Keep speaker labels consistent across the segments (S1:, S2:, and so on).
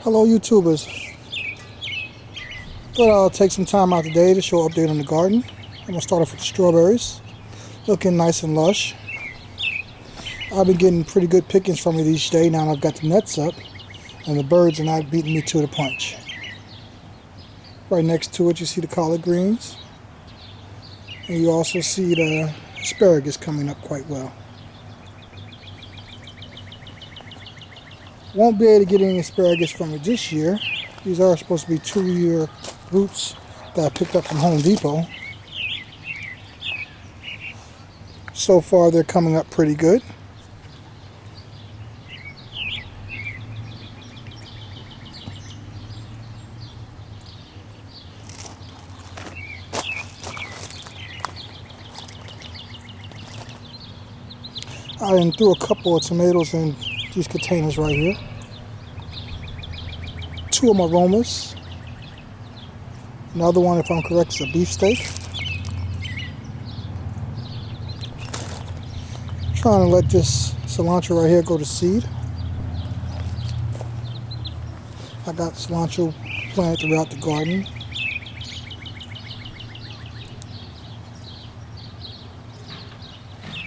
S1: Hello YouTubers, thought I'll take some time out today to show an update on the garden. I'm going to start off with the strawberries, looking nice and lush. I've been getting pretty good pickings from it each day now that I've got the nets up and the birds are not beating me to the punch. Right next to it you see the collard greens and you also see the asparagus coming up quite well. Won't be able to get any asparagus from it this year. These are supposed to be 2-year roots that I picked up from Home Depot. So far they're coming up pretty good. I then threw a couple of tomatoes in these containers right here. 2 of my aromas. Another one, if I'm correct, is a beefsteak. Trying to let this cilantro right here go to seed. I got cilantro planted throughout the garden.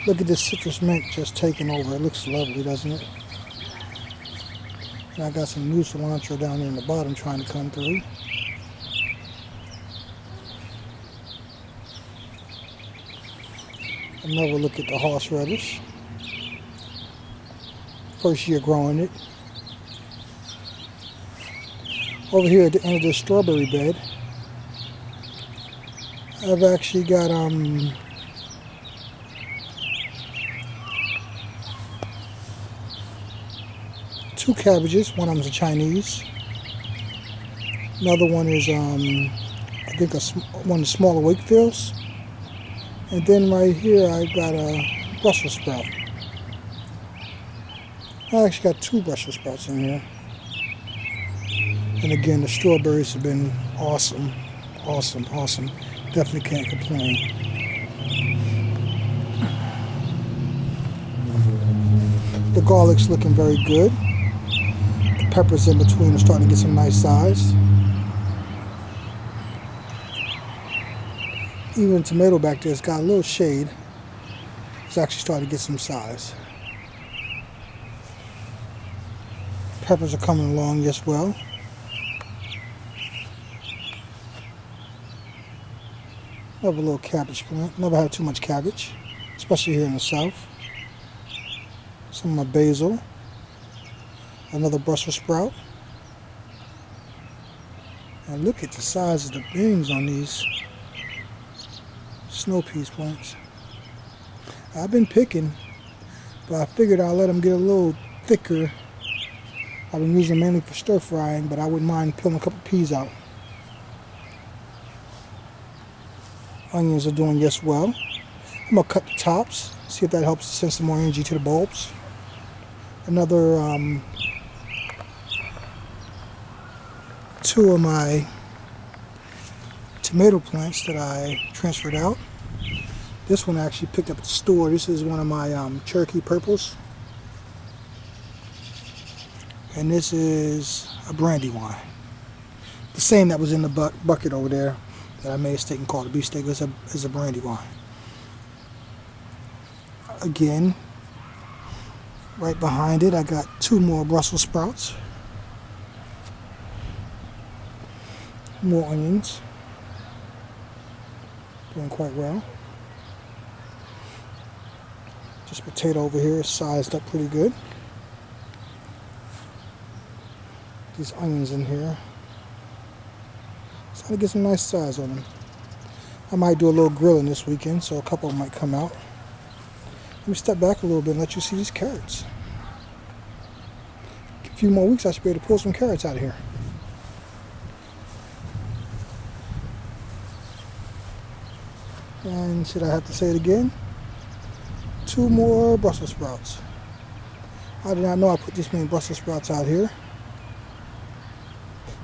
S1: Look at this citrus mint just taking over. It looks lovely, doesn't it? And I got some new cilantro down there in the bottom trying to come through. Another look at the horseradish. First year growing it. Over here at the end of the strawberry bed, I've actually got 2 cabbages. One of them is a Chinese. Another one is I think one of the smaller Wakefields. And then right here I got a Brussels sprout. I actually got 2 Brussels sprouts in here. And again, the strawberries have been awesome. Awesome, awesome. Definitely can't complain. The garlic's looking very good. The peppers in between are starting to get some nice size. Even the tomato back there has got a little shade. It's actually starting to get some size. Peppers are coming along just well. Another little cabbage plant. Never had too much cabbage, especially here in the south. Some of my basil. Another Brussels sprout. And look at the size of the beans on these snow peas plants. I've been picking, but I figured I'll let them get a little thicker. I've been using them mainly for stir frying, but I wouldn't mind peeling a couple peas out. Onions are doing just well. I'm going to cut the tops, see if that helps send some more energy to the bulbs. Another 2 of my tomato plants that I transferred out. This one I actually picked up at the store. This is one of my Cherokee purples. And this is a brandywine. The same that was in the bucket over there that I made a mistake and called a beefsteak is a brandywine. Again, right behind it I got 2 more Brussels sprouts. More onions. Doing quite well. This potato over here is sized up pretty good. These onions in here. Trying to get some nice size on them. I might do a little grilling this weekend, so a couple of them might come out. Let me step back a little bit and let you see these carrots. A few more weeks I should be able to pull some carrots out of here. And should I have to say it again? 2 more Brussels sprouts. I did not know I put this many Brussels sprouts out here.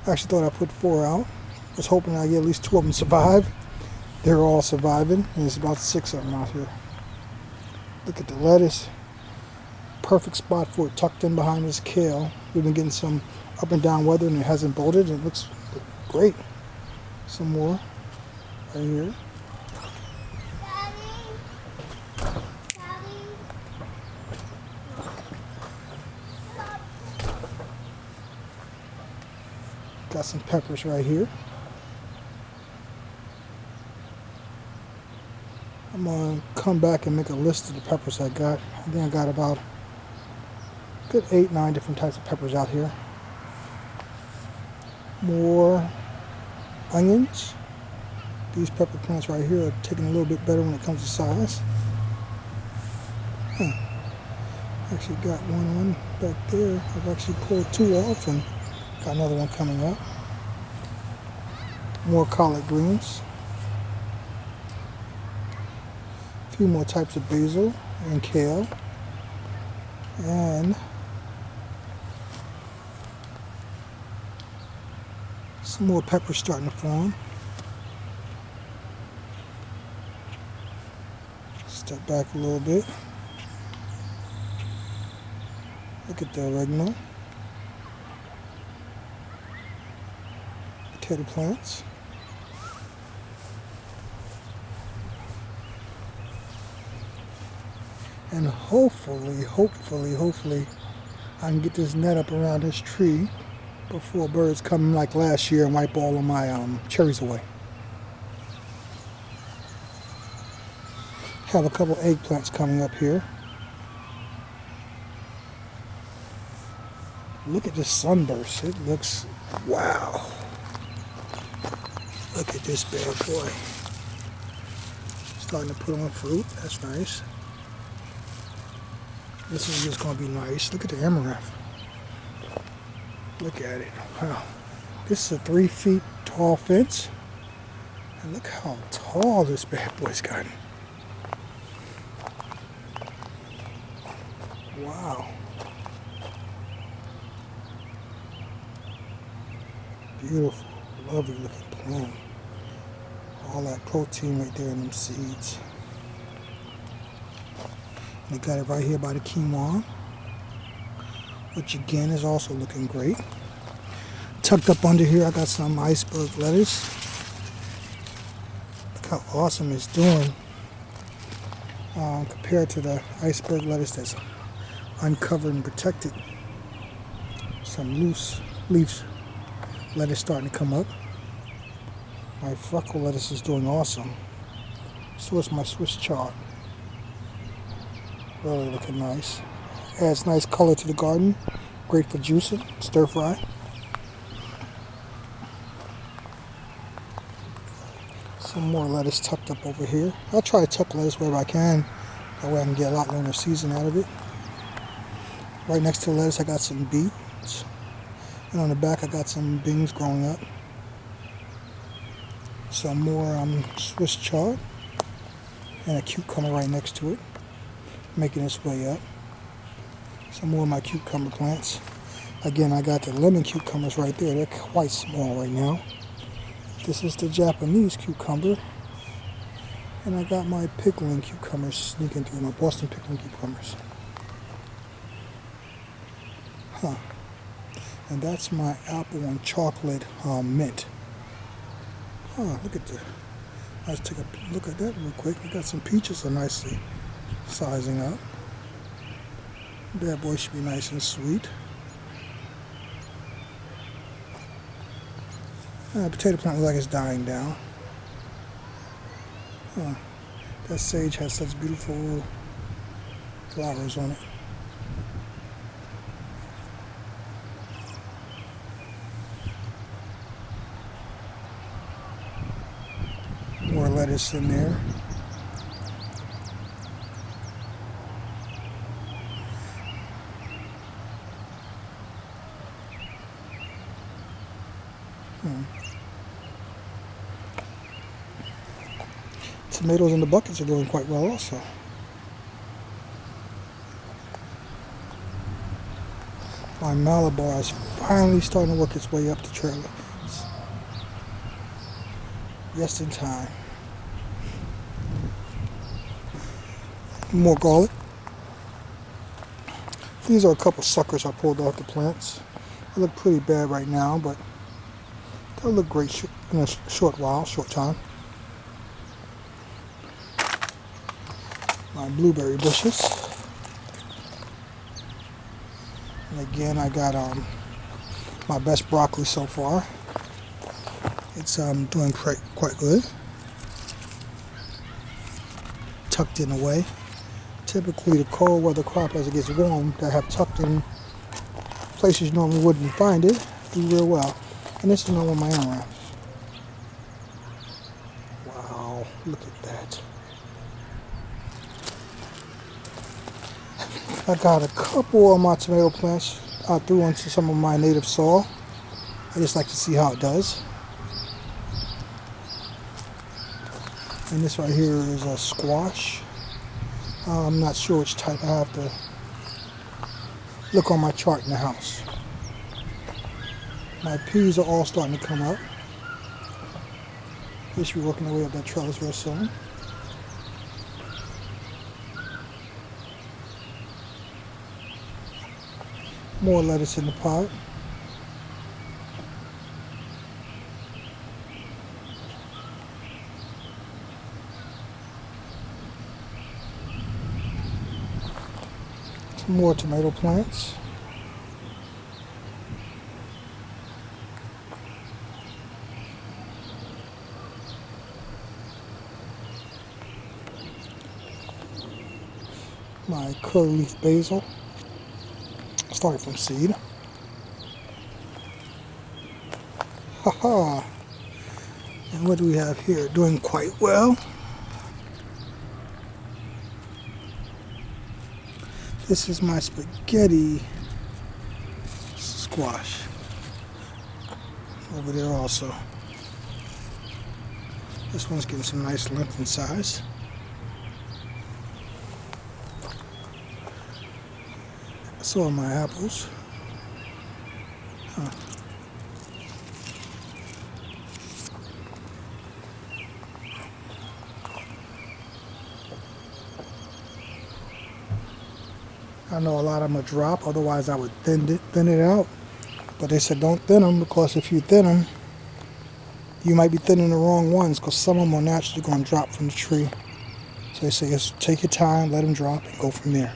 S1: I actually thought I put 4 out. Was hoping I'd get at least 2 of them survive. They're all surviving, and there's about 6 of them out here. Look at the lettuce. Perfect spot for it, tucked in behind this kale. We've been getting some up and down weather and it hasn't bolted. It looks great. Some more right here. Got some peppers right here. I'm going to come back and make a list of the peppers I got. I think I got about a good 8-9 different types of peppers out here. More onions. These pepper plants right here are taking a little bit better when it comes to size. Actually got one back there. I've actually pulled 2 off and got another one coming up. More collard greens. A few more types of basil and kale. And some more peppers starting to form. Step back a little bit. Look at the oregano. Potato plants. And hopefully, I can get this net up around this tree before birds come like last year and wipe all of my cherries away. Have a couple eggplants coming up here. Look at this sunburst. It looks, wow. Look at this bad boy. Starting to put on fruit. That's nice. This is just going to be nice. Look at the amaranth. Look at it. Wow. This is a 3 feet tall fence. And look how tall this bad boy's gotten. Wow. Beautiful, lovely looking plant. All that protein right there in them seeds. We got it right here by the quinoa, which again is also looking great. Tucked up under here, I got some iceberg lettuce. Look how awesome it's doing compared to the iceberg lettuce that's uncovered and protected. Some loose leaves lettuce starting to come up. My freckle lettuce is doing awesome. So is my Swiss chard. Really looking nice. Adds nice color to the garden. Great for juicing, stir fry. Some more lettuce tucked up over here. I'll try to tuck lettuce wherever I can. That way I can get a lot longer season out of it. Right next to the lettuce I got some beets. And on the back I got some beans growing up. Some more Swiss chard. And a cucumber right next to it. Making its way up. Some more of my cucumber plants. Again, I got the lemon cucumbers right there. They're quite small right now. This is the Japanese cucumber. And I got my pickling cucumbers sneaking through, my Boston pickling cucumbers. Huh. And that's my apple and chocolate mint. Huh, look at the, let's take a look at that real quick. We got some peaches are nicely sizing up. Bad boy should be nice and sweet. Potato plant looks like it's dying down. That sage has such beautiful flowers on it. More lettuce in there. Tomatoes in the buckets are doing quite well also. My Malabar is finally starting to work its way up the trailer. Just in time. More garlic. These are a couple suckers I pulled off the plants. They look pretty bad right now, but they'll look great in a short time. My blueberry bushes. And again, I got my best broccoli so far. It's doing quite good. Tucked in away. Typically, the cold weather crop, as it gets warm, that have tucked in places you normally wouldn't find it, do real well. And this is not one of my own. Wow, look at that. I got a couple of my tomato plants I threw into some of my native soil. I just like to see how it does. And this right here is a squash. I'm not sure which type. I have to look on my chart in the house. My peas are all starting to come up. They should be working their way up that trellis real soon. More lettuce in the pot. Some more tomato plants. My curly leaf basil. Started from seed. Haha. And what do we have here? Doing quite well. This is my spaghetti squash. Over there also. This one's getting some nice length and size. So are my apples. I know a lot of them will drop, otherwise I would thin it out. But they said don't thin them, because if you thin them, you might be thinning the wrong ones, because some of them are naturally going to drop from the tree. So they say just take your time, let them drop, and go from there.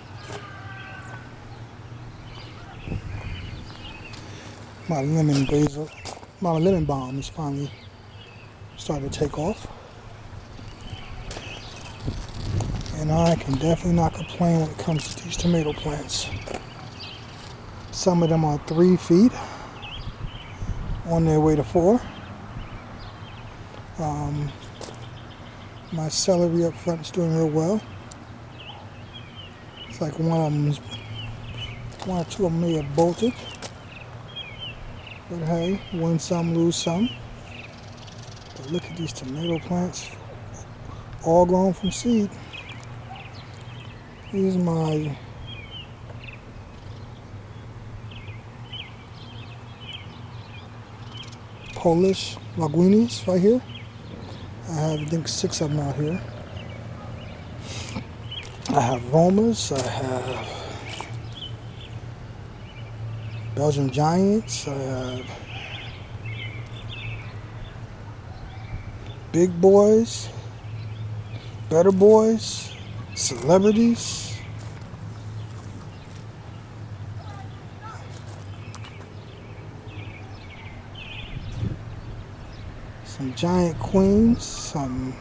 S1: My lemon balm is finally starting to take off. And I can definitely not complain when it comes to these tomato plants. Some of them are 3 feet, on their way to 4. My celery up front is doing real well. It's like one or two of them may have bolted. But hey, win some, lose some. But look at these tomato plants, all grown from seed. Here's my Polish linguinis right here. I have, I think, 6 of them out here. I have Romas, I have Belgian Giants, I have Big Boys, Better Boys, Celebrities. Some Giant Queens, some,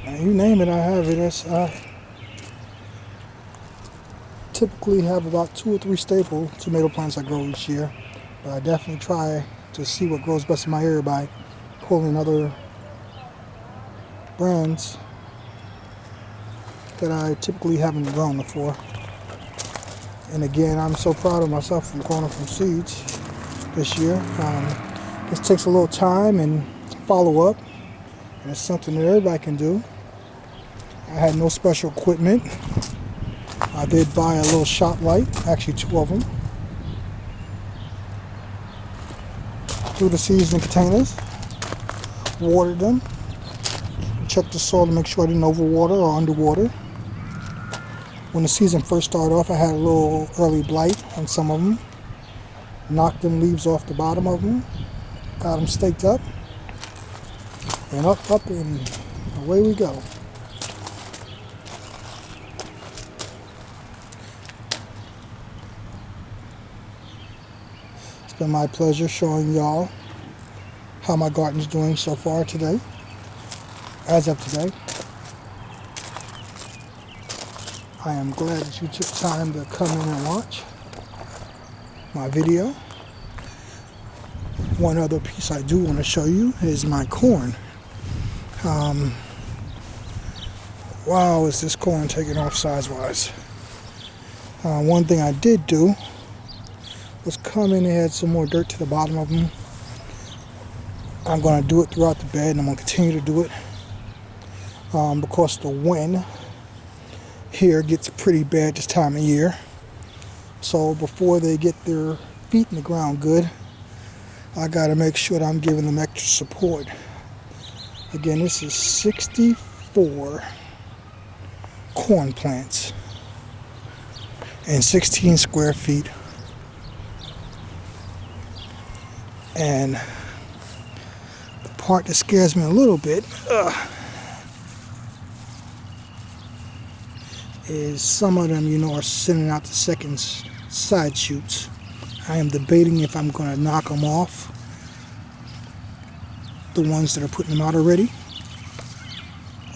S1: you name it, I have it. I typically have about 2 or 3 staple tomato plants I grow each year, but I definitely try to see what grows best in my area by pulling other brands that I typically haven't grown before. And again, I'm so proud of myself for growing them from seeds this year. This takes a little time and follow up, and it's something that everybody can do. I had no special equipment. I did buy a little shop light, actually 2 of them. Threw the seeds in containers, watered them, checked the soil to make sure I didn't overwater or underwater. When the season first started off, I had a little early blight on some of them. Knocked them leaves off the bottom of them. Got them staked up. And up, and away we go. It's been my pleasure showing y'all how my garden's doing so far today. As of today. I am glad that you took time to come in and watch my video. One other piece I do want to show you is my corn. Wow, is this corn taking off size-wise. One thing I did do was come in and add some more dirt to the bottom of them. I'm going to do it throughout the bed, and I'm going to continue to do it because the wind here gets pretty bad this time of year. So before they get their feet in the ground good, I got to make sure that I'm giving them extra support. Again, this is 64 corn plants and 16 square feet. And the part that scares me a little bit is some of them, are sending out the second side shoots. I am debating if I'm going to knock them off, the ones that are putting them out already,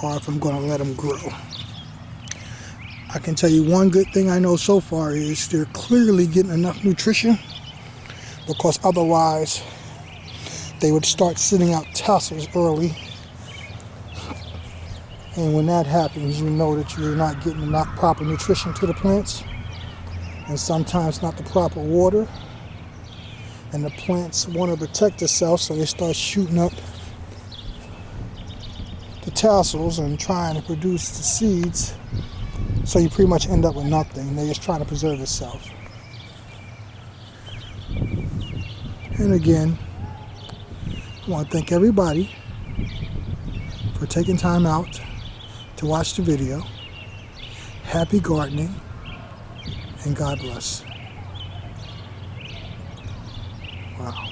S1: or if I'm going to let them grow. I can tell you one good thing I know so far is they're clearly getting enough nutrition, because otherwise they would start sending out tassels early. And when that happens, you know that you're not getting enough proper nutrition to the plants, and sometimes not the proper water. And the plants want to protect themselves, so they start shooting up the tassels and trying to produce the seeds. So you pretty much end up with nothing. They're just trying to preserve itself. And again, I want to thank everybody for taking time out to watch the video. Happy gardening, and God bless. Wow.